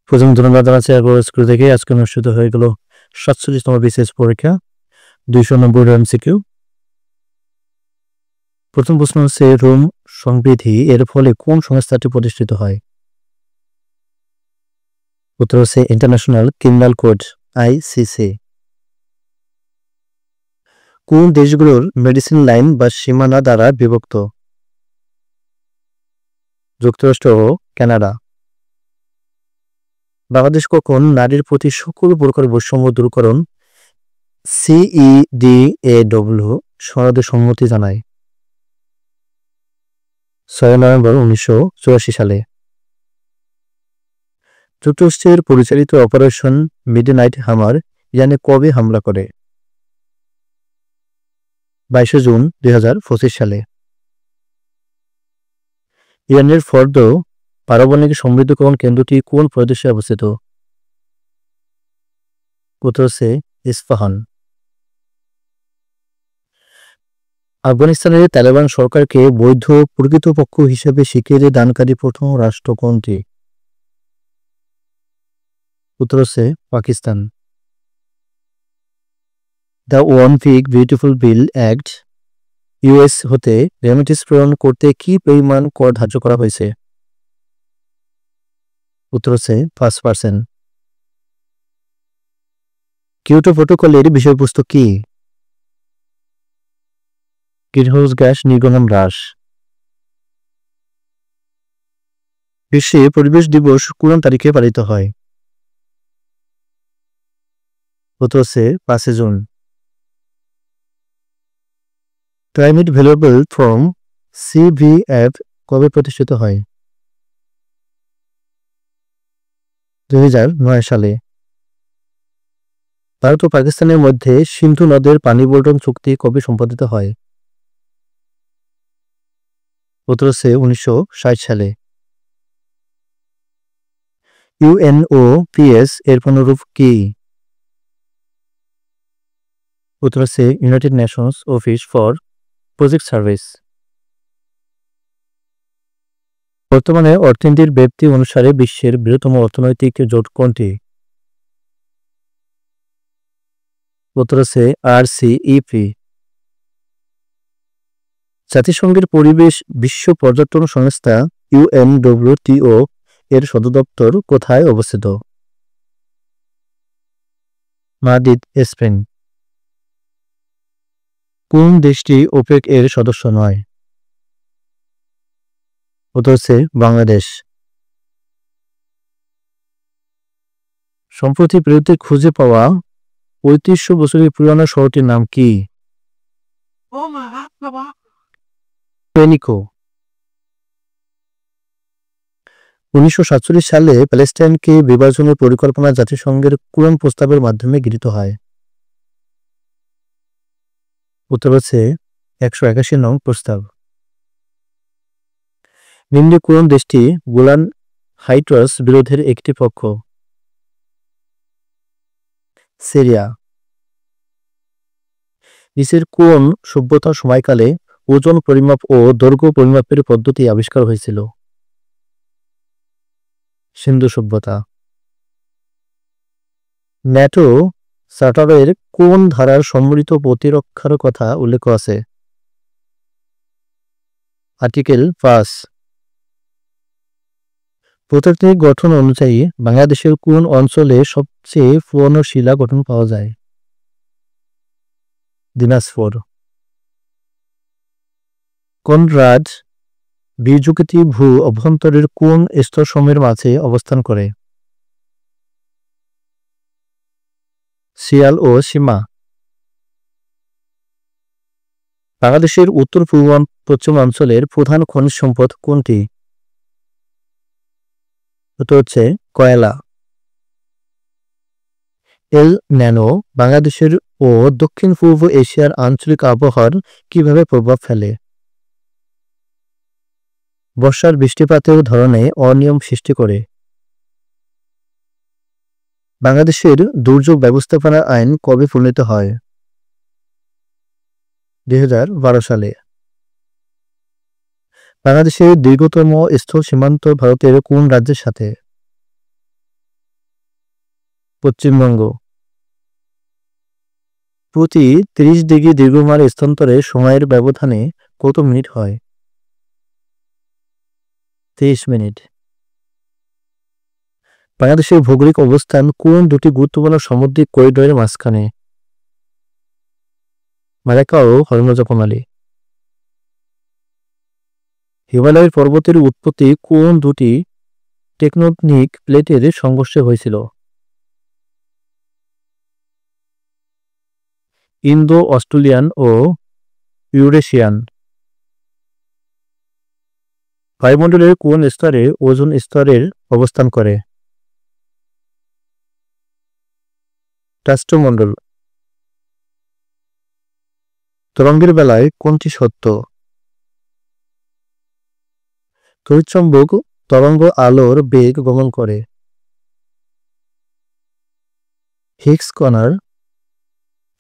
প্রথম ধন্যবাদ জানাচ্ছি এরপর স্কুল থেকে আজকে অনুষ্ঠিত হয়ে গেল 47তম বিসিএস পরীক্ষা 290 এমসিকিউ। প্রথম প্রশ্ন হচ্ছে রোম সংবিধি এর ফলে কোন সংস্থাটি প্রতিষ্ঠিত হয়? উত্তর হচ্ছে ইন্টারন্যাশনাল ক্রিমিনাল কোড আইসিসি। কোন দেশগুলোর মেডিসিন লাইন বা সীমানা দ্বারা বিভক্ত? যুক্তরাষ্ট্র ও কানাডা। বাংলাদেশ কখন নারীর প্রতি সকল প্রকার বৈষম্য দূরকরণ CEDAW সনদে সম্মতি জানায়? 6 নভেম্বর 1984 সালে। যুক্তরাষ্ট্রের পরিচালিত অপারেশন মিডনাইট হামার ইরানে কবে হামলা করে? 22 জুন 2025 সালে। ইরানের ফর্দো পারমাণবিক সমৃদ্ধকরণ কেন্দ্রটি কোন প্রদেশে অবস্থিত? উত্তর হচ্ছে ইস্পাহান। আফগানিস্তানের তালেবান সরকারকে বৈধ প্রকৃতপক্ষ হিসেবে স্বীকৃতি দানকারী প্রথম রাষ্ট্র কোনটি? উত্তর হচ্ছে Pakistan. The one big beautiful bill act US হতে রেমিটেন্স প্রেরণ করতে কি পরিমাণ কর ধার্য করা হয়েছে? উত্তর হচ্ছে 5%। কিয়োটো প্রটোকলের বিষয়বস্তু কি? গ্রিনহাউস গ্যাস নির্গমন হ্রাস। বিশ্বে পরিবেশ দিবস কোন তারিখে পালিত হয়? উত্তর হচ্ছে 5 June. Climate valuable from CVF কবে প্রতিষ্ঠিত হয়? 2009 সালে। ভারত ও পাকিস্তানের মধ্যে সিন্ধু নদের পানি বন্টন চুক্তি কবে সম্পাদিত হয়? উত্তর হচ্ছে 1960 সালে। UNOPS এর পুনরূপ কি? উত্তর হচ্ছে United Nations office for project service. বর্তমানে অর্থনীতির ব্যাপ্তি অনুসারে বিশ্বের বৃহত্তম অর্থনৈতিক জোট কোনটি? উত্তর হচ্ছে RCEP। জাতিসংঘের পরিবেশ বিশ্ব পর্যটন সংস্থা UNWTO এর সদর দপ্তর কোথায় অবস্থিত? Madrid, Spain. কোন দেশটি ওপেক এর সদস্য নয়? উত্তর হচ্ছে বাংলাদেশ। সম্প্রতি পেরুতে খুঁজে পাওয়া 3500 বছরের পুরানো শহরটির নাম কি? পেনিকো। 1947 সালে প্যালেস্টাইনকে বিভাজনের পরিকল্পনা জাতিসংঘের কোন প্রস্তাবের মাধ্যমে গৃহীত হয়? উত্তর হচ্ছে 181 নং প্রস্তাব। নিম্নে কোন দেশটি গোলান হাইটস বিরোধের একটি পক্ষ? সিরিয়া। নিচের কোন সভ্যতার সময়কালে ওজন পরিমাপ ও দৈর্ঘ্য পরিমাপের পদ্ধতি আবিষ্কার হয়েছিল? সিন্ধু সভ্যতা। ন্যাটো চার্টারের কোন ধারার সম্মিলিত প্রতিরক্ষার কথা উল্লেখ আছে? আর্টিকেল 5। প্রত্নতাত্ত্বিক গঠন অনুযায়ী বাংলাদেশের কোন অঞ্চলে সবচেয়ে পুরনো শিলা গঠন পাওয়া যায়? দিনাজপুর। কনরাড বিযুক্তি ভূ অভ্যন্তরের কোন স্তরসমূহের মাঝে অবস্থান করে? শিয়াল ও সীমা। বাংলাদেশের উত্তর পশ্চিমাঞ্চলের প্রধান খনিজ সম্পদ কোনটি? উত্তর হচ্ছে কয়লা। এল ন্যানো বাংলাদেশের ও দক্ষিণ পূর্ব এশিয়ার আঞ্চলিক আবহাওয়ার কিভাবে প্রভাব ফেলে? বর্ষার বৃষ্টিপাতের ধরনে অনিয়ম সৃষ্টি করে। বাংলাদেশের দুর্যোগ ব্যবস্থাপনা আইন কবে প্রণীত হয়? 2012 সালে। বাংলাদেশের দীর্ঘতম স্থল সীমান্ত ভারতের কোন রাজ্যের সাথে? পশ্চিমবঙ্গ। প্রতি 30 ডিগ্রি দীর্ঘমার স্থানান্তরে সময়ের ব্যবধানে কত মিনিট হয়? 23 মিনিট। বাংলাদেশের ভৌগোলিক অবস্থান কোন দুটি গুরুত্বপূর্ণ সামুদ্রিক করিডোরের মাঝখানে? মালাক্কা ও হরমুজ প্রণালী। হিমালয়ের পর্বতের উৎপত্তি কোন দুটি টেকটোনিক প্লেটের সংঘর্ষে হয়েছিল? ইন্দো অস্ট্রেলিয়ান ও ইউরেশিয়ান। বায়ুমণ্ডলের কোন স্তরে ওজোন স্তরের অবস্থান করে? রাষ্ট্রমণ্ডল। তরঙ্গের বেলায় কোনটি সত্য? তড়িৎচুম্বক তরঙ্গ আলোর বেগ গমন করে। হিগস কণার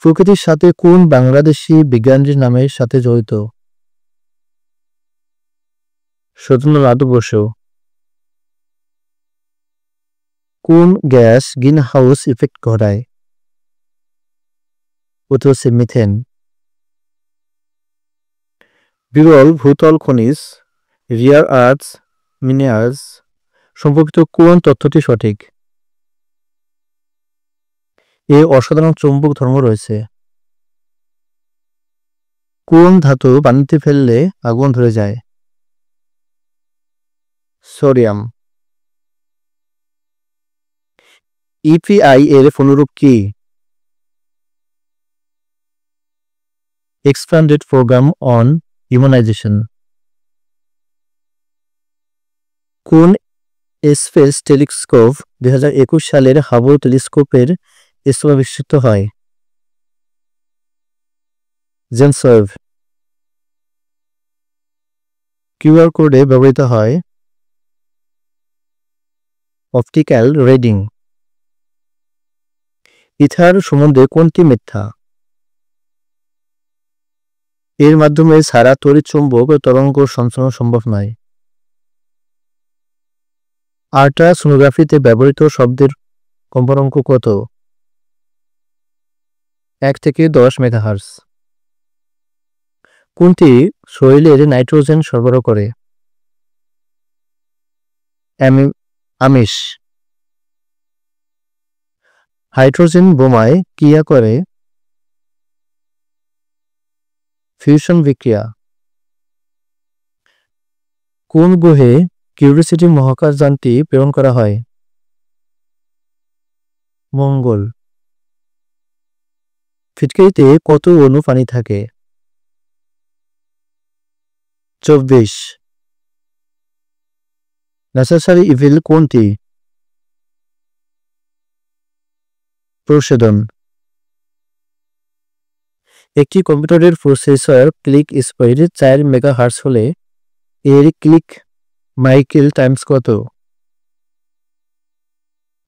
প্রকৃতির সাথে কোন বাংলাদেশি বিজ্ঞানীর নামের সাথে জড়িত? সত্যেন্দ্রনাথ বসু। কোন গ্যাস গ্রিনহাউস ইফেক্ট ঘটায়? উত্তর হচ্ছে মিথেন। বিরল ভূতল খনিজ রিয়ার আর্থস মিনারেলস সম্পর্কিত কোন তথ্যটি সঠিক? এ অসাধারণ চৌম্বক ধর্ম রয়েছে। কোন ধাতু পানিতে ফেললে আগুন ধরে যায়? সোডিয়াম। ইপিআই এর অনুরূপ কি? Expanded programme on humanisation. কোন স্পেস টেলিস্কোপ 2021 সালের হাবল টেলিস্কোপের স্থলাভিষিক্ত হয়? James Webb. কিউআর কোডে ব্যবহৃত হয় অপটিক্যাল রিডিং। ইথার সম্বন্ধে কোনটি মিথ্যা? এর মাধ্যমে সারা তড়িৎচুম্বক তরঙ্গ সঞ্চালন সম্ভব নয়। আল্ট্রাসোনোগ্রাফিতে ব্যবহৃত শব্দের কম্পাঙ্ক কত? 1 থেকে 10 মেগাহার্জ। কোনটি শরীরের নাইট্রোজেন সরবরাহ করে? আমিষ। হাইড্রোজেন বোমায় ক্রিয়া করে ফিউশন বিক্রিয়া। কোন গ্রহে কিউরিওসিটি মহাকাশযানটি প্রেরণ করা হয়? মঙ্গল। ফিটকিরিতে কত অণু পানি থাকে? 24। নেসেসারি ইভিল কোনটি? প্রসেদন। একটি কম্পিউটারের প্রসেসর ক্লিক স্পিড 4 মেগাহার্টজ হলে এর ক্লিক মাইকেল টাইমস কত?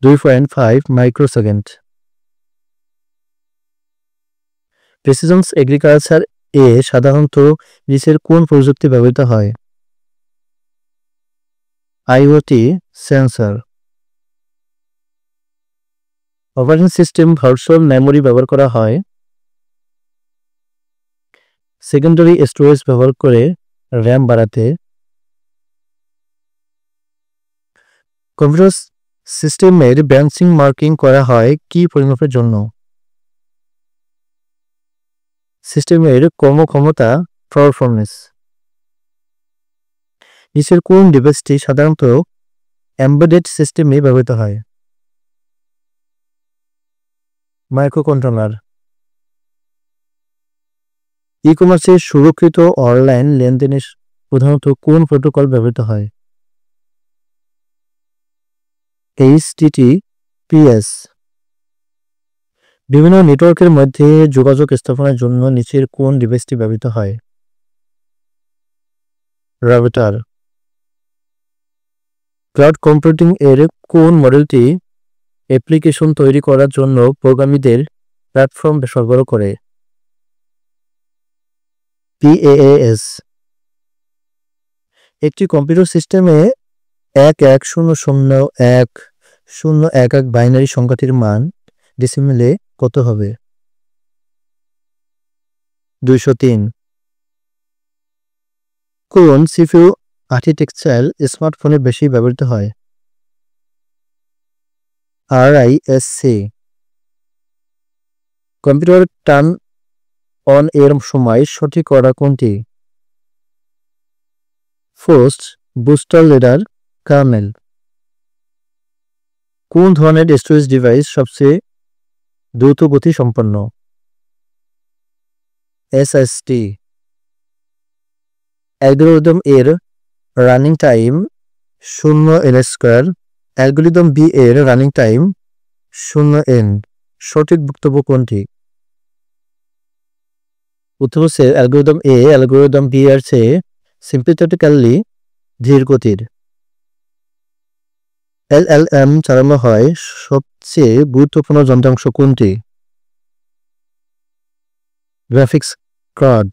2.5 মাইক্রোসেকেন্ড। প্রেসিশন এগ্রিকালচার এ সাধারণত নিচের কোন প্রযুক্তি ব্যবহৃত হয়? IoT sensor. Operating system virtual memory ব্যবহার করা হয় সেকেন্ডারি স্টোরেজ ব্যবহার করে র্যাম বাড়াতে। কম্পিউটার সিস্টেমের বেঞ্চিং মার্কিং করা হয় কি পরিমাপের জন্য? সিস্টেমের কর্মক্ষমতা পারফরম্যান্স। নিচের কোন ডিভাইসটি সাধারণত এমবেডেড সিস্টেমে ব্যবহৃত হয়? মাইক্রোকন্ট্রোলার। ই কমার্সে সুরক্ষিত অনলাইন লেনদেনের প্রধানত কোন প্রোটোকল ব্যবহৃত হয়? HTTPS। বিভিন্ন নেটওয়ার্কের মধ্যে যোগাযোগ স্থাপনের জন্য নিচের কোন ডিভাইসটি ব্যবহৃত হয়? রাউটার। ক্লাউড কম্পিউটিং এর কোন মডেলটি অ্যাপ্লিকেশন তৈরি করার জন্য প্রোগ্রামারদের প্ল্যাটফর্ম সরবরাহ করে? PaaS। একটি কম্পিউটার সিস্টেমে 110011 011 বাইনারি সংখ্যাটির মান ডেসিমেলে কত হবে? 203। কোন সিপিইউ আর্কিটেকচার স্মার্টফোনে বেশি ব্যবহৃত হয়? RISC। কম্পিউটার টার্ন অন এর সময় সঠিক অর্ডার কোনটি? First booster loader kernel. কোন ধরনের স্টোরেজ ডিভাইস সবচেয়ে দ্রুত গতি সম্পন্ন? SSD। অ্যালগরিদম এর running time 0n², algorithm B এর রানিং টাইম 0n। সঠিক বক্তব্য কোনটি? উত্তর হচ্ছে অ্যালগরিদম এ অ্যালগরিদম বি এর চেয়ে সিম্পথেটিক্যালি ধীর গতির। LLM চালানো হয় সবচেয়ে গুরুত্বপূর্ণ যন্ত্রাংশ কোনটি? Graphics card.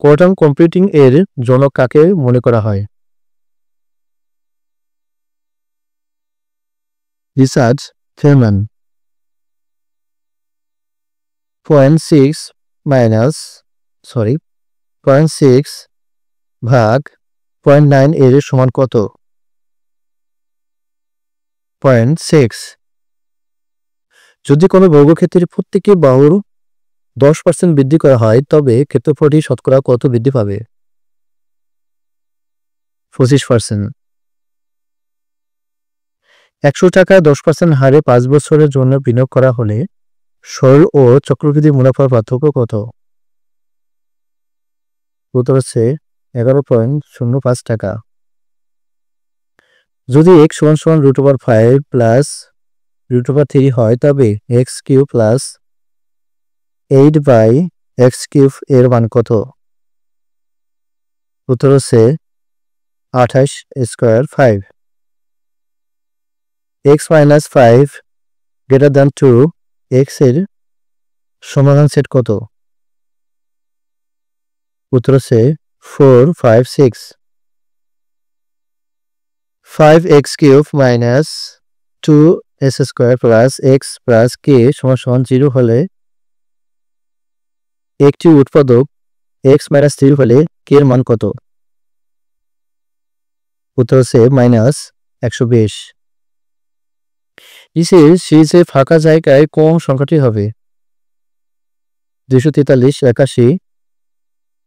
কোয়ান্টাম কম্পিউটিং এর জনক কাকে মনে করা হয়? রিচার্ড ফেরম্যান। 0.6 ভাগ 0.9 এর সমান কত? 0.6। যদি কোনো বর্গক্ষেত্রের প্রত্যেকটি বাহুর 10% বৃদ্ধি করা হয় তবে ক্ষেত্রফলটি শতকরা কত বৃদ্ধি পাবে? 25%। 100 টাকা 10% হারে 5 বছরের জন্য বিনিয়োগ করা হলে সরল ও চক্রবৃদ্ধি মুনাফার পার্থক্য কত? উত্তর হচ্ছে 11.05 টাকা। যদি x = √5 প্লাস √3 হয় তবে x³ প্লাস 8/x³ এর মান কত? উত্তর হচ্ছে 28² 5। x - 5 > 2 x এর সমাধান সেট কত? উত্তর হচ্ছে 4 5 6। 5x³ - 2s² plus x plus k = 0 হলে একটি উৎপাদক x - 3 হলে k এর মান কত? উত্তর হচ্ছে -120। নিচের সিরিজে ফাঁকা জায়গায় কোন সংখ্যাটি হবে? 243 81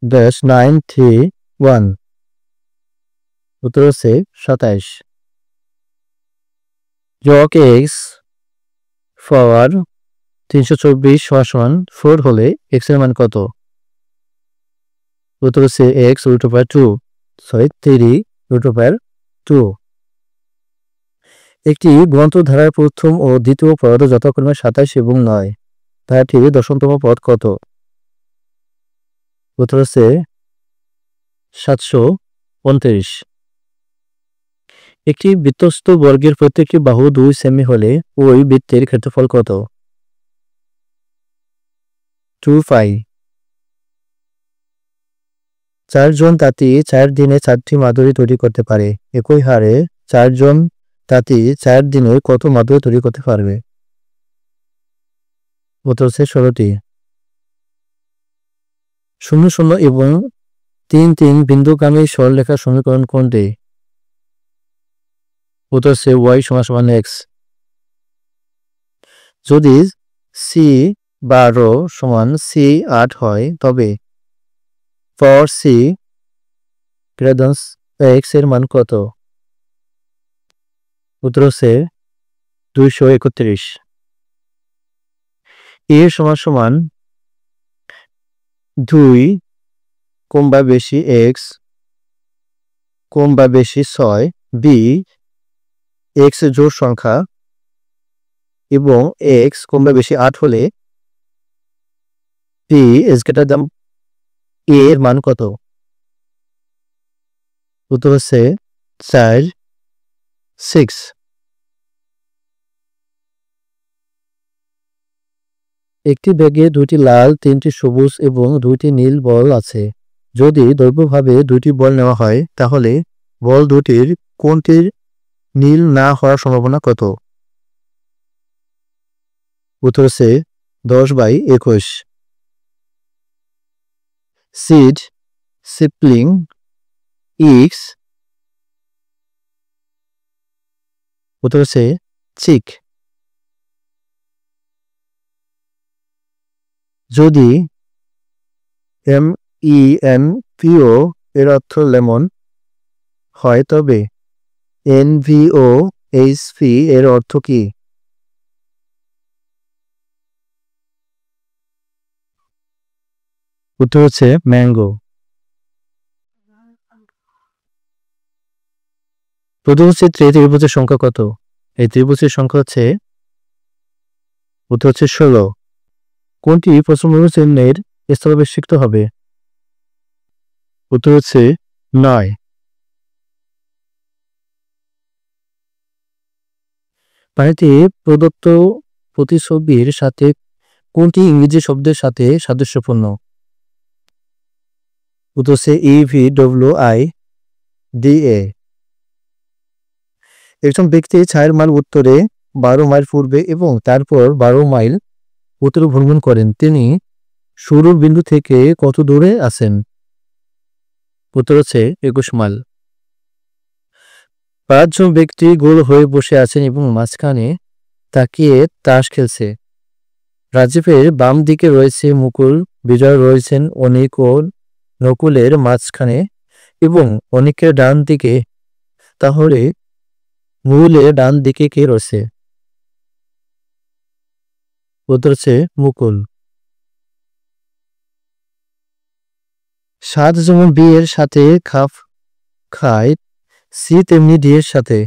-931। উত্তর হচ্ছে 27। যোগ x পাওয়ার 324 = 4 হলে x এর মান কত? উত্তর হচ্ছে x √2। একটি গ্রন্থধারার প্রথম ও দ্বিতীয় পদ যথাক্রমে 27 এবং 9। ধারাটির দশমতম পদ কত? উত্তর হচ্ছে 729। একটি বৃত্তস্থ বর্গের প্রত্যেকটি বাহু 2 সেমি হলে ওই বৃত্তের ক্ষেত্রফল কত? 2 পাই। 4 জন তাঁতি 4 দিনে 4টি মাদুরি তৈরি করতে পারে। একই হারে 4 জন তাঁতি 4 দিনে কত মাদুরি তৈরি করতে পারবে? উত্তর হচ্ছে 16টি। 0 0 এবং 3 3 বিন্দুগামী সরলরেখার সমীকরণ কোনটি? উত্তর হচ্ছে y = x। যদি c12 = c8 হয় তবে পাওয়ার c > x এর মান কত? উত্তর হচ্ছে 231। a = 2 কম বা বেশি x কম বা বেশি 6 b x জোড় সংখ্যা এবং x কম বা বেশি 8 হলে p > a এর মান কত? উত্তর হচ্ছে 4 6। একটি ব্যাগে 2টি লাল 3টি সবুজ এবং 2টি নীল বল আছে। যদি দৈর্ঘ্যভাবে 2টি বল নেওয়া হয় তাহলে বল দুটির কোনটির নীল না হওয়ার সম্ভাবনা কত? উত্তর হচ্ছে 10/21। সিড, সিপলিং, ইক্স, উত্তর হচ্ছে চিক। যদি MENPO এর অর্থ লেমন হয় তবে NVOHP এর অর্থ কি? উত্তর হচ্ছে ম্যাঙ্গো। প্রথম চিত্রে ত্রিভুজের সংখ্যা কত? এই ত্রিভুজের সংখ্যা হচ্ছে, উত্তর হচ্ছে 16। কোনটি প্রথম চিহ্নের স্থলবেষ্টিত হবে? উত্তর হচ্ছে 9। পানিতে প্রদত্ত প্রতিছবির সাথে কোনটি ইংরেজি শব্দের সাথে সাদৃশ্যপূর্ণ? উত্তর হচ্ছে EVWIDA। একজন ব্যক্তি 4 মাইল উত্তরে 12 মাইল পূর্বে এবং তারপর 12 মাইল উত্তরে ভ্রমণ করেন। তিনি শুরুর বিন্দু থেকে কত দূরে আছেন? উত্তর হচ্ছে 21 মাইল। 5 জন ব্যক্তি গোল হয়ে বসে আছেন এবং মাঝখানে তাকিয়ে তাস খেলছে। রাজীবের বাম দিকে রয়েছে মুকুল, বিজয় রয়েছেন অনিক ও নকুলের মাঝখানে এবং অনিকের ডান দিকে। তাহলে মূলের ডান দিকে কে রয়েছে? উত্তর হচ্ছে মুকুল। 7 যেমন বি এর সাথে খাপ খায়, সি তেমনি ডি এর সাথে।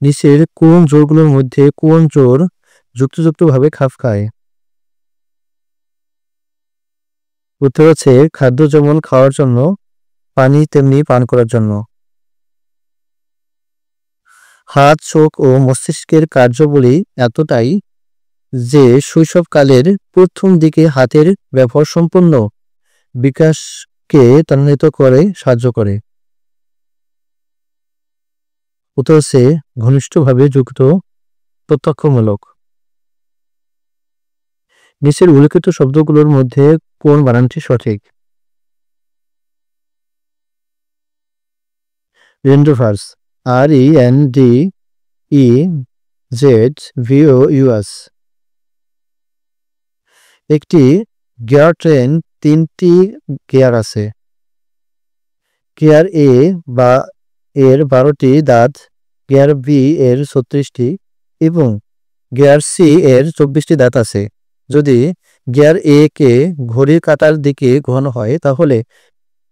নিচের কোন জোড়গুলোর মধ্যে কোন জোড় যুক্তভাবে খাপ খায়? উত্তর হচ্ছে খাদ্য যেমন খাওয়ার জন্য, পানি তেমনি পান করার জন্য। হাত, চোখ ও মস্তিষ্কের কার্যাবলী এতটাই যে শৈশবকালের প্রথম দিকে হাতের ব্যবহার সম্পন্ন বিকাশকে ত্বরান্বিত করে সাহায্য করে। উত্তর হচ্ছে ঘনিষ্ঠভাবে যুক্ত, প্রত্যক্ষমূলক। নিচের উল্লেখিত শব্দগুলোর মধ্যে কোন বানানটি সঠিক? রেন্ডোভার্স, RENDEZVOUS। একটি গিয়ার ট্রেন 3টি গিয়ার আছে। গিয়ার এ বা এর 12টি দাঁত, গিয়ার বি এর 36টি এবং গিয়ার সি এর 24টি দাঁত আছে। যদি গিয়ার এ কে ঘড়ির কাঁটার দিকে ঘোরানো হয় তাহলে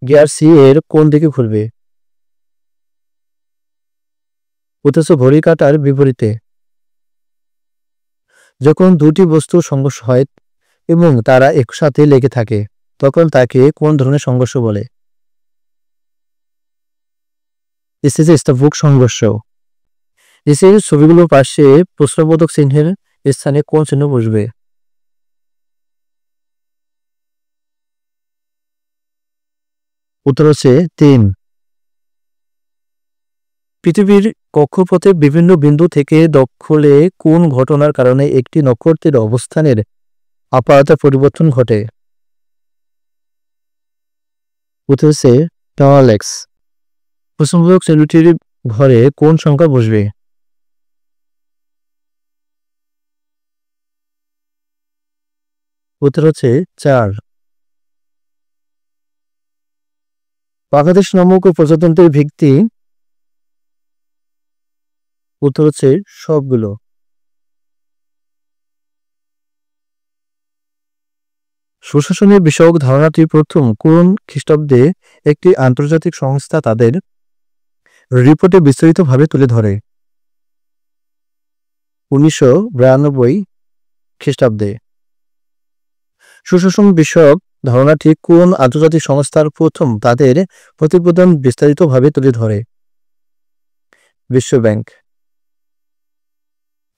গিয়ার সি এর কোন দিকে ঘুরবে? অথচ ঘড়ির কাঁটার বিপরীতে। যখন দুটি বস্তুর সংঘর্ষ হয় এবং তারা একসাথে লেগে থাকে তখন তাকে কোন ধরনের সংঘর্ষ বলে? স্থিতিস্থাপক সংঘর্ষ। নিচের ছবিগুলোর পাশে প্রশ্নবোধক চিহ্নের স্থানে কোন চিহ্ন বসবে? উত্তর হচ্ছে 3। পৃথিবীর কক্ষপথে বিভিন্ন বিন্দু থেকে দখলে কোন ঘটনার কারণে একটি নক্ষত্রের অবস্থানের আপাতত পরিবর্তন ঘটে? উত্তর হচ্ছে প্যারাল্যাক্স। প্রশ্নবোধক চিহ্নটির ঘরে কোন সংখ্যা বসবে? উত্তর হচ্ছে 4। বাংলাদেশ নামক প্রজাতন্ত্রের ভিত্তি? উত্তর হচ্ছে সবগুলো। সুশাসনের বিষয়ক ধারণাটি প্রথম কোন খ্রিস্টাব্দে একটি আন্তর্জাতিক সংস্থা তাদের রিপোর্টে বিস্তারিতভাবে তুলে ধরে? 1992 খ্রিস্টাব্দে। সুশাসন বিষয়ক ধারণাটি কোন আন্তর্জাতিক সংস্থার প্রথম তাদের প্রতিবেদন বিস্তারিতভাবে তুলে ধরে? বিশ্ব ব্যাংক।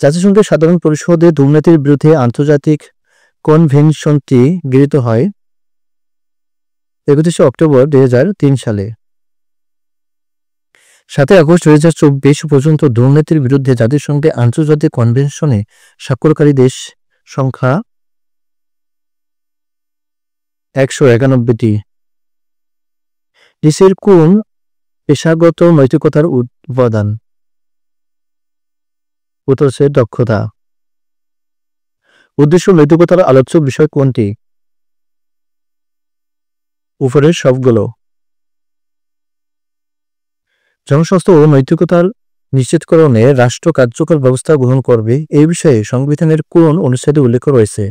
জাতিসংঘের সাধারণ পরিষদে দুর্নীতির বিরুদ্ধে আন্তর্জাতিক কনভেনশনটি গৃহীত হয় 31 অক্টোবর 2003 সালে। 7 আগস্ট 2024 পর্যন্ত দুর্নীতির বিরুদ্ধে জাতিসংঘে আন্তর্জাতিক কনভেনশনে স্বাক্ষরকারী দেশ সংখ্যা 191টি। নিচের কোন পেশাগত নৈতিকতার উপাদান? উত্তর হচ্ছে দক্ষতা। উদ্দেশ্য নৈতিকতার আলোচ্য বিষয় কোনটি? উপরের সবগুলো। জনস্বাস্থ্য ও নৈতিকতার নিশ্চিতকরণে রাষ্ট্র কার্যকর ব্যবস্থা গ্রহণ করবে এই বিষয়ে সংবিধানের কোন অনুচ্ছেদে উল্লেখ রয়েছে?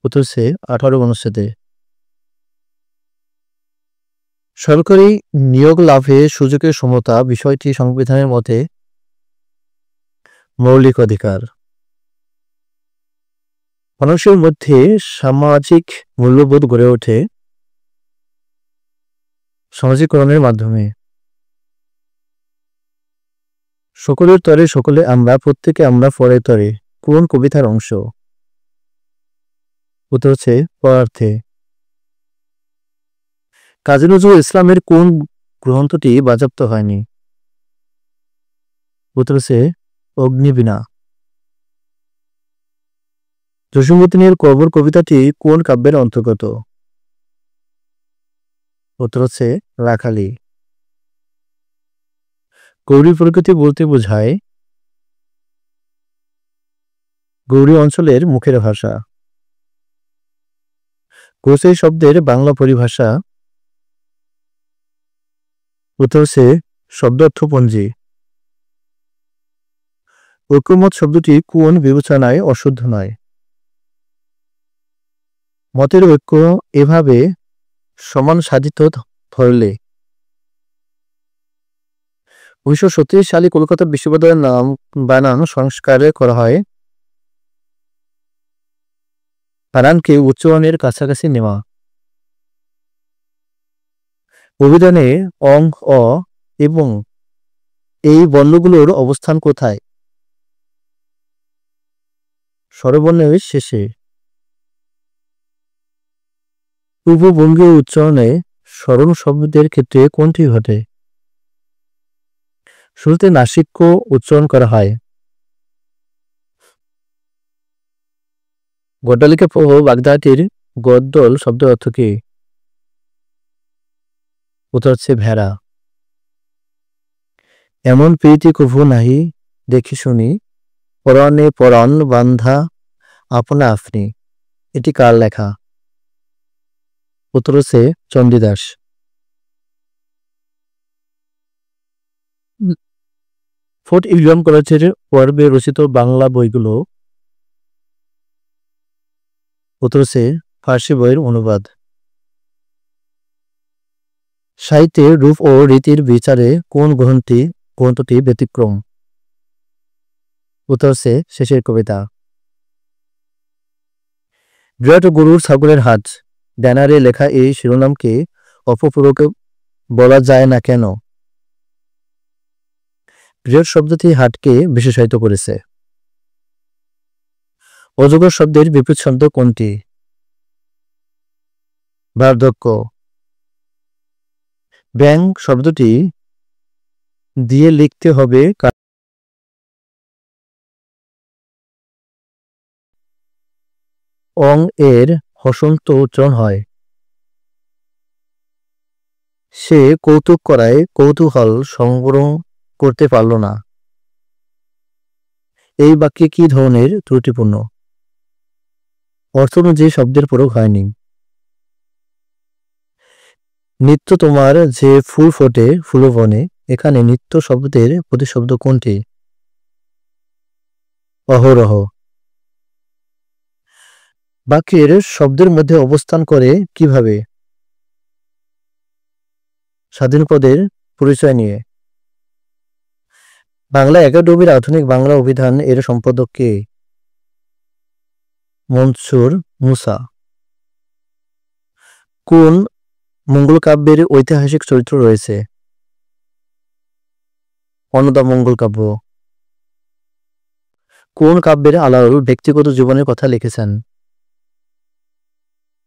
উত্তর হচ্ছে 18 অনুচ্ছেদে। সরকারি নিয়োগ লাভে সুযোগের সমতা বিষয়টি সংবিধানের মতে মৌলিক অধিকার। মানুষের মধ্যে সামাজিক মূল্যবোধ গড়ে ওঠে সমাজীকরণের মাধ্যমে। সকলের তরে সকলে আমরা, প্রত্যেকে আমরা পরের তরে কোন কবিতার অংশ? উত্তর হচ্ছে পরার্থে। কাজী নজরুল ইসলামের কোন গ্রন্থটি বাজেয়াপ্ত হয়নি? উত্তর হচ্ছে অগ্নিবীণা। জসীমউদ্দীনের কবর কবিতাটি কোন কাব্যের অন্তর্গত? উত্তর হচ্ছে রাখালি। গৌরী প্রকৃতি বলতে বোঝায় গৌরী অঞ্চলের মুখের ভাষা। গোসাই শব্দের বাংলা পরিভাষা? উত্তর হচ্ছে শব্দার্থপঞ্জি। ঐকমত্য শব্দটি কোন বিবেচনায় অশুদ্ধ নয়? মতের ঐক্য এভাবে সমান সাধিত ধরলে। 1937 সালে কলকাতা বিশ্ববিদ্যালয়ের নাম বানান সংস্কার করা হয় বানানকে উচ্চারণের কাছাকাছি নেওয়া। অভিধানে অং, অ এবং এই বর্ণগুলোর অবস্থান কোথায়? স্বরবর্ণের শেষে। পূর্ববঙ্গীয় উচ্চারণে স্মরণ শব্দের ক্ষেত্রে কোনটি ঘটে? শুরুতে নাসিক্য উচ্চারণ করা হয়। গড্ডালিকা প্রহ বাগদাটির গদ্দল শব্দের অর্থ কি? উত্তর হচ্ছে ভেড়া। এমন প্রীতি কভু নাহি দেখি শুনি, পরাণে পরাণ বান্ধা আপনা আপনি। এটি কার লেখা? উত্তর হচ্ছে চণ্ডীদাস। ফোর্ট উইলিয়াম কলেজের পর্বে রচিত বাংলা বইগুলো? উত্তর হচ্ছে ফার্সি বইয়ের অনুবাদ। সাহিত্যে রূপ ও রীতির বিচারে কোন গ্রন্থটি ব্যতিক্রম? উত্তর হচ্ছে শেষের কবিতা। বিরাট গরুর ছাগলের হাট ব্যানারে লেখা এই শিরোনামকে অপপ্রয়োগ বলা যায় না কেন? বিরাট শব্দটি হাটকে বিশেষায়িত করেছে। অজগর শব্দের বিপরীত শব্দ কোনটি? বার্ধক্য। ব্যাঙ শব্দটি দিয়ে লিখতে হবে অং এর হসন্ত উচ্চারণ হয়। সে কৌতুক করায় কৌতূহল সংবরণ করতে পারল না। এই বাক্যে কি ধরনের ত্রুটিপূর্ণ? অর্থ অনুযায়ী শব্দের প্রয়োগ হয়নি। নিত্য তোমার যে ফুল ফোটে ফুলবনে, এখানে নিত্য শব্দের প্রতিশব্দ কোনটি? অহরহ। বাক্যের শব্দের মধ্যে অবস্থান করে কিভাবে? স্বাধীন পদের পরিচয় নিয়ে। বাংলা একাডেমির আধুনিক বাংলা অভিধান এর সম্পাদক কে? মনসুর মুসা। কোন মঙ্গল কাব্যের ঐতিহাসিক চরিত্র রয়েছে? অন্নদা মঙ্গল কাব্য। কোন কাব্যের আলাউল ব্যক্তিগত জীবনের কথা লিখেছেন?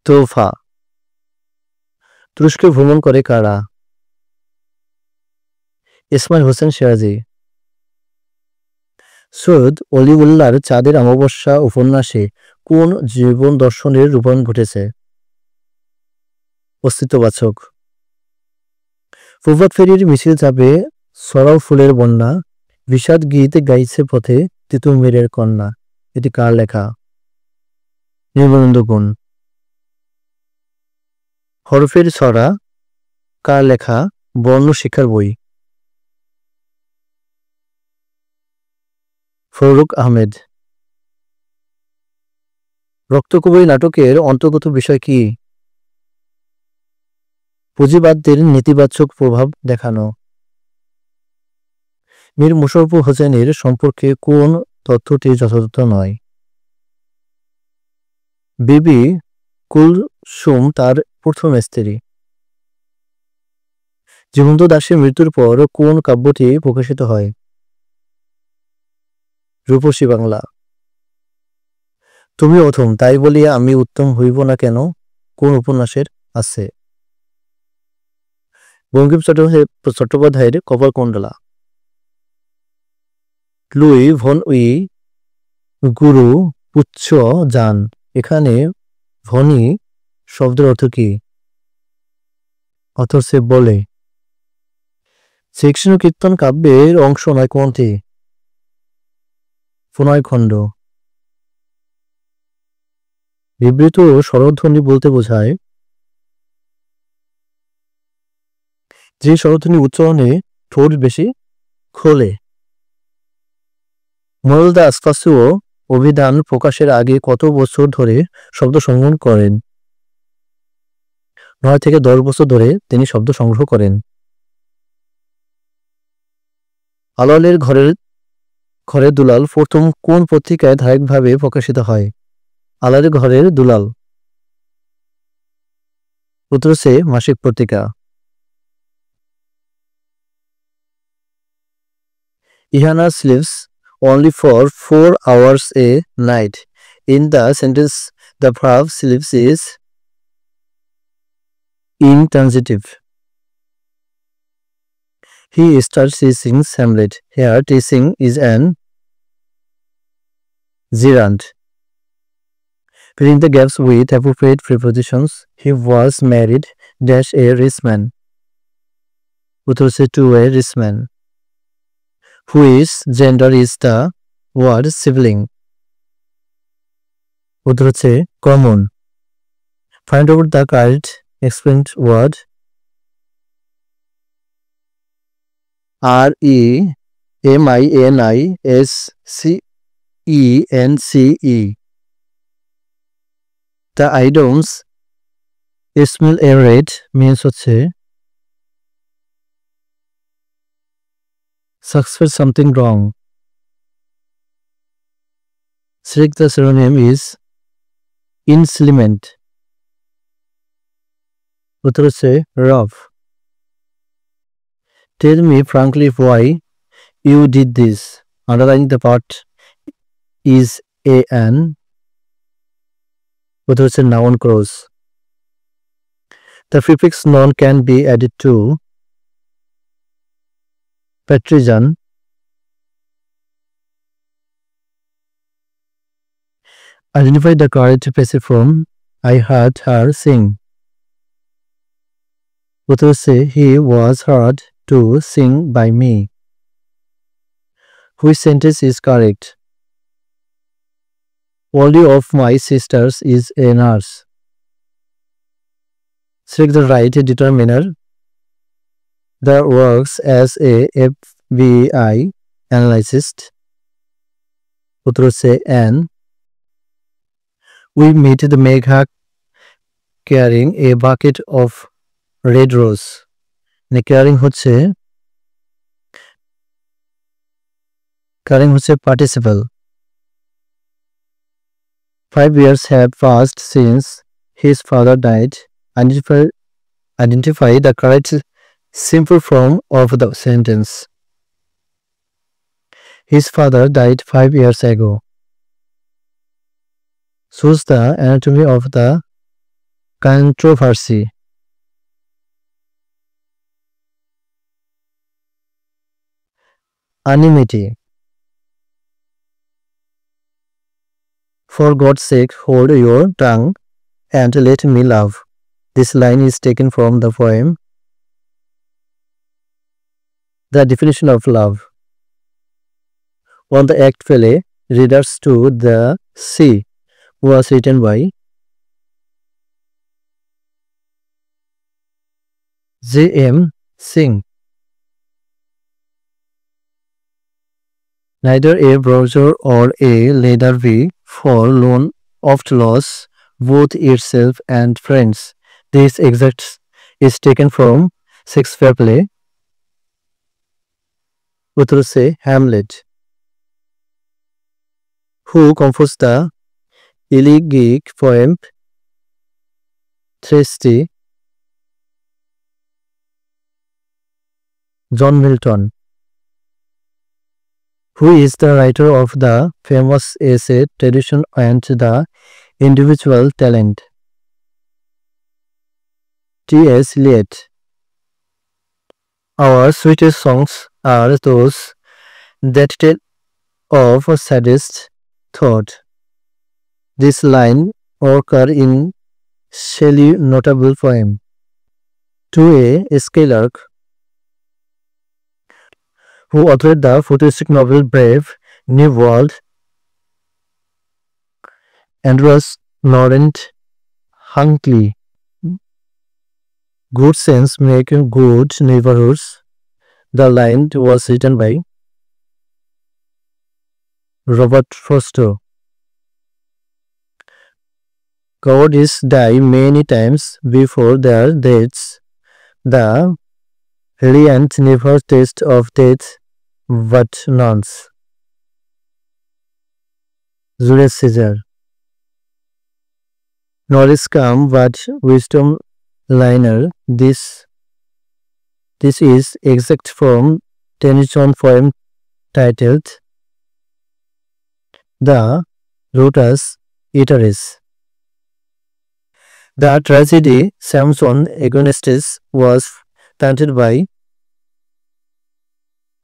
তোফা। তুরস্কে ভ্রমণ করে কারা? ইসমাইল হোসেন সিরাজি। সৈয়দ অলিউল্লাহর চাঁদের অমাবস্যা উপন্যাসে কোন জীবন দর্শনের রূপায়ণ ঘটেছে? অস্তিত্ববাচক। প্রভাত ফেরির মিছিল যাবে সরাও ফুলের বন্যা, বিষাদ গীত গাইছে পথে তিতুমিরের কন্যা। এটি কার লেখা? নির্মলেন্দু গুণ। হরফের ছড়া কার লেখা? বর্ণ শিক্ষার বই। ফরুক আহমেদ। রক্তকবি নাটকের অন্তর্গত বিষয় কি? পুঁজিবাদদের নেতিবাচক প্রভাব দেখানো। মীর মোশাররফ হোসেনের সম্পর্কে কোন তথ্যটি যথাযথ নয়? বিবি কুলসুম তার প্রথম স্ত্রী। জীবন্ত দাসের মৃত্যুর পর কোন কাব্যটি প্রকাশিত হয়? রূপসী বাংলা। তুমি অথম তাই বলিয়া আমি উত্তম হইব না কেন কোন উপন্যাসের আছে? বঙ্কিম চট্টোপাধ্যায়ের কপালকুণ্ডলা। লুই ভন উই গুরু পুচ্ছ যান, এখানে ভনি শব্দের অর্থ কি? অর্থ হচ্ছে বলে। শ্রীকৃষ্ণ কীর্তন কাব্যের অংশ নয় কোনটি? প্রণয় খণ্ড। বিবৃত স্বরধ্বনি বলতে বোঝায় যে স্বরধ্বনি উচ্চারণে ঠোঁট বেশি খোলে। মোরালদাস কাসুও অভিধান প্রকাশের আগে কত বছর ধরে শব্দ সংগ্রহ করেন? 9 থেকে 10 বছর ধরে তিনি শব্দ সংগ্রহ করেন। আলালের ঘরের দুলাল প্রথম কোন পত্রিকায় ধারাবাহিকভাবে প্রকাশিত হয়? আলালের ঘরের দুলাল। উত্তর হচ্ছে মাসিক পত্রিকা। ইহানা sleeps only for 4 hours a night. In the sentence, the verb sleeps is intransitive. He starts teaching Hamlet. Here, teaching is an gerund. Filling the gaps with appropriate prepositions. He was married dash a rich man. Uttar হচ্ছে to a rich man. Which gender is the word sibling? উত্তর হচ্ছে common. Find out the correct explained word. REMINISCENCE. The idioms smell a red means হচ্ছে suspect something wrong. Strict the synonym is insolent. উত্তর হচ্ছে rough. Tell me frankly why you did this. Underlining the part is an. উত্তর হচ্ছে noun clause. The prefix non can be added to patrician. Identify the correct passive form. I heard her sing. উত্তর হচ্ছে he was heard to sing by me. Which sentence is correct? Only of my sisters is a nurse. Select the right determiner that works as a FBI analyst. উত্তর হচ্ছে an. We meet the Megha carrying a bucket of red rose. carrying হচ্ছে participle. 5 years have passed since his father died. Identify the correct simple form of the sentence. His father died 5 years ago. Choose the anatomy of the controversy. anonymity. For God's sake, hold your tongue and let me love. This line is taken from the poem The Definition of Love. On the act play, Readers to the Sea was written by J.M. Singh. Neither a browser or a leather be for loan oft loss both itself and friends. This exact is taken from Shakespeare play उत्तर से Hamlet. Who composed the elegiac poem Thisbe? John Milton. Who is the writer of the famous essay Tradition and the Individual Talent? T.S. Eliot. Our sweetest songs are those that tell of saddest thought. This line occurs in Shelley's notable poem To a Skylark, who authored the futuristic novel Brave New World. Andreas Laurent Huntley. Good sense make good neighborhoods. The line was written by Robert Frost. Cowards die many times before their deaths. The valiant never taste of death but nuns. Julius Caesar. Knowledge come but wisdom liner. This is exact from Tennyson poem titled The Lotus Eateries. The tragedy Samson Agonistes was painted by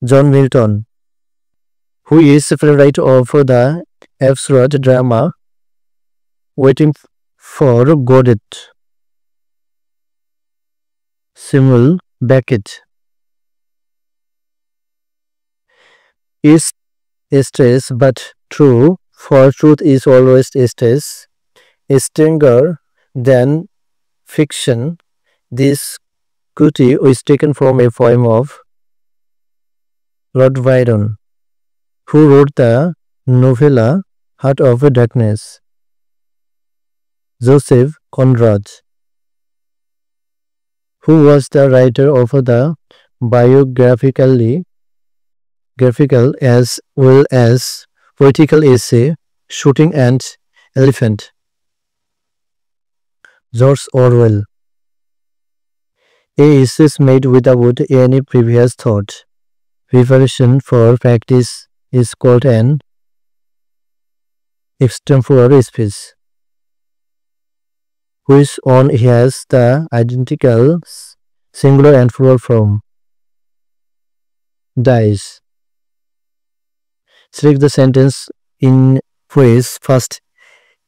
John Milton, who is playwright of the absurd drama Waiting for Godot. Samuel Beckett. Is stress but true, for truth is always stress, stronger than fiction. This quote is taken from a poem of Lord Byron, who wrote the novella Heart of Darkness. Joseph Conrad, who was the writer of the graphical as well as poetical essay Shooting an Elephant. George Orwell. A is made without any previous thought. Preparation for practice is called an extempore speech, which one has the identical singular and plural form. Dies. Select the sentence in which first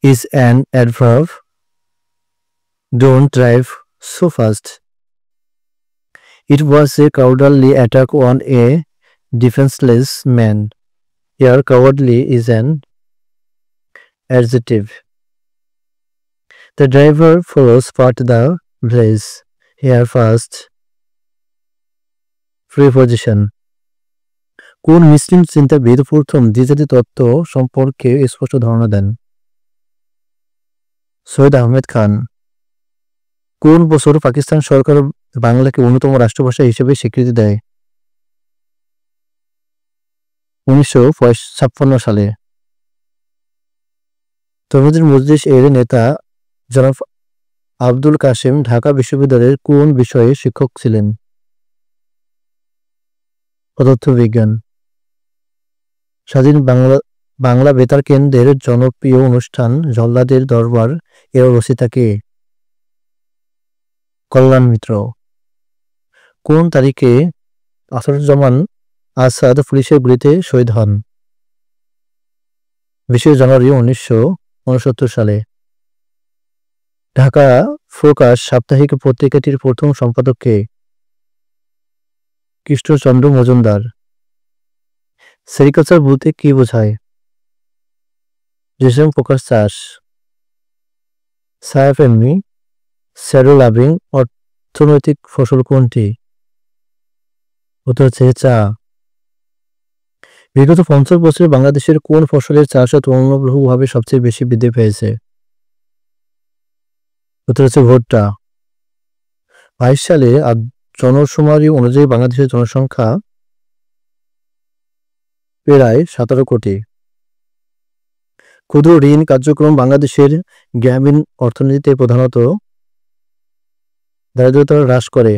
is an adverb. Don't drive so fast. It was a cowardly attack on a defenseless man. Here cowardly is an adjective. The driver follows part the place. Here first preposition. কোন মুসলিম চিন্তাবিদ প্রথম দ্বিজাতি তত্ত্ব সম্পর্কে স্পষ্ট ধারণা দেন? সৈয়দ আহমেদ খান। কোন বছর পাকিস্তান সরকার বাংলাকে অন্যতম রাষ্ট্রভাষা হিসেবে স্বীকৃতি দেয়? 1956 সালে। তরমুজের মজলিস এর নেতা জনাব আব্দুল কাসেম ঢাকা বিশ্ববিদ্যালয়ের কোন বিষয়ে শিক্ষক ছিলেন? পদার্থবিজ্ঞান। স্বাধীন বাংলা বেতার কেন্দ্রের জনপ্রিয় অনুষ্ঠান জল্লাদের দরবার এর রচয়িতা কে? কল্যাণ মিত্র। কোন তারিখে আসাদুজ্জামান আসাদ পুলিশের গুলিতে শহীদ হন? 20 জানুয়ারি 1969 সালে। ঢাকা ফোকাস সাপ্তাহিক পত্রিকাটির প্রথম সম্পাদক কে? কৃষ্ণচন্দ্র মজুমদার। সেরিকালচার বলতে কি বোঝায়? রেশম পোকার চাষ। সায়াফ এমনি স্যারো লাভিং অর্থনৈতিক ফসল কোনটি? উত্তর হচ্ছে চা। বিগত 50 বছরে বাংলাদেশের কোন ফসলের চাষ তুলনামূলকভাবে সবচেয়ে বেশি বৃদ্ধি পেয়েছে? উত্তর হচ্ছে ভুট্টা। 22 সালে জনশুমারি অনুযায়ী বাংলাদেশের জনসংখ্যা প্রায় 17 কোটি। ক্ষুদ্র ঋণ কার্যক্রম বাংলাদেশের গ্রামীণ অর্থনীতিতে প্রধানত দারিদ্রতা হ্রাস করে।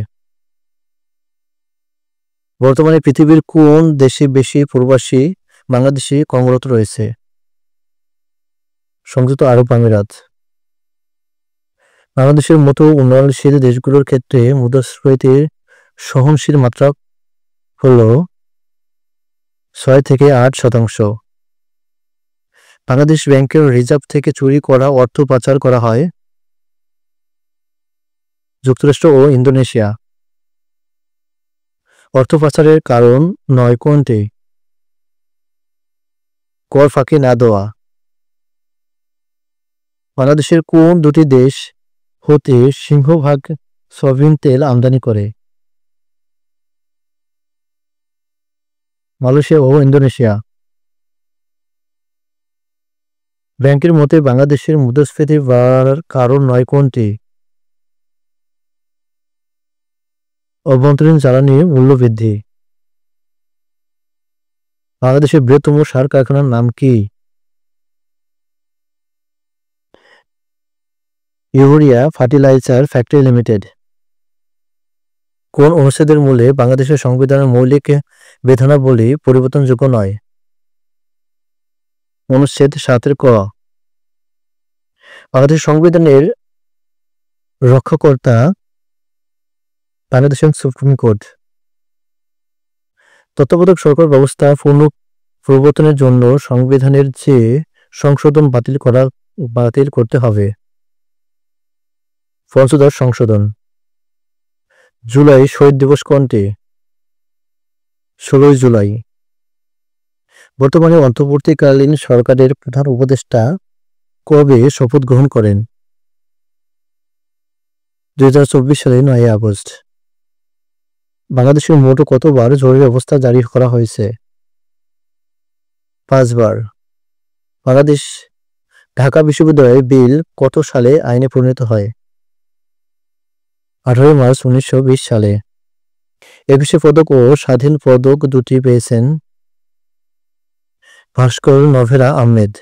বর্তমানে পৃথিবীর কোন দেশে বেশি প্রবাসী বাংলাদেশি কর্মরত রয়েছে? সংযুক্ত আরব আমিরাত। বাংলাদেশের মতো উন্নয়নশীল দেশগুলোর ক্ষেত্রে মুদ্রাস্ফীতির সহনশীল মাত্রা হল 6 থেকে 8%। বাংলাদেশ ব্যাংকের রিজার্ভ থেকে চুরি করা অর্থ পাচার করা হয় যুক্তরাষ্ট্র ও ইন্দোনেশিয়া। অর্থ পাচারের কারণ 9 কোনটি? কর ফাঁকি না দেওয়া। বাংলাদেশের কোন দুটি দেশ হতে সিংহভাগ সয়াবিন তেল আমদানি করে? মালয়েশিয়া ও ইন্দোনেশিয়া। ব্যাংকের মতে বাংলাদেশের মুদ্রাস্ফীতি বাড়ার কারণ 9 কোনটি? অভ্যন্তরীণ জ্বালানি মূল্য বৃদ্ধি। বাংলাদেশের বৃহত্তম সার কারখানার নাম কি? Urea fertiliser factory limited. কোন অনুচ্ছেদের মূলে বাংলাদেশের সংবিধানের মৌলিক বিধানাবলী পরিবর্তনযোগ্য নয়? অনুচ্ছেদ 7 ক। বাংলাদেশ সংবিধানের রক্ষাকর্তা বাংলাদেশের সুপ্রিম কোর্ট। তত্ত্বাবধায়ক সরকার ব্যবস্থা পুনঃপ্রবর্তনের জন্য সংবিধানের যে সংশোধন বাতিল করতে হবে? পঞ্চদশ সংশোধন। জুলাই শহীদ দিবস কোনটি? 16 জুলাই। বর্তমানে অন্তর্বর্তীকালীন সরকারের প্রধান উপদেষ্টা কবে শপথ গ্রহণ করেন? 2024 সালের 9 আগস্ট। বাংলাদেশের মোট কতবার জরুরি অবস্থা জারি করা হয়েছে? 5 বার। বাংলাদেশ ঢাকা বিশ্ববিদ্যালয় বিল কত সালে আইনে পরিণত হয়? 18 মার্চ 1920 সালে। একুশে পদক ও স্বাধীন পদক দুটি পেয়েছেন ভাস্কর নভেরা আহমেদ।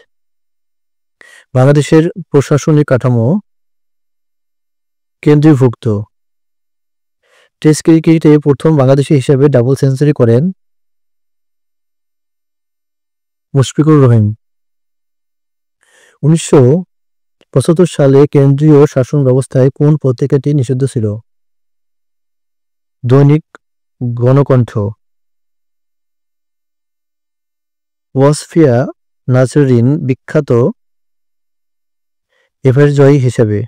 বাংলাদেশের প্রশাসনিক কাঠামো কেন্দ্রীভুক্ত। টেস্ট ক্রিকেটে প্রথম বাংলাদেশি হিসেবে ডাবল সেঞ্চুরি করেন মুশফিকুর রহিম। 1975 সালে কেন্দ্রীয় শাসন ব্যবস্থায় কোন পত্রিকাটি নিষিদ্ধ ছিল? দৈনিক গণকণ্ঠ। ওয়াসফিয়া নাজরীন বিখ্যাত এভারেস্ট জয়ী হিসেবে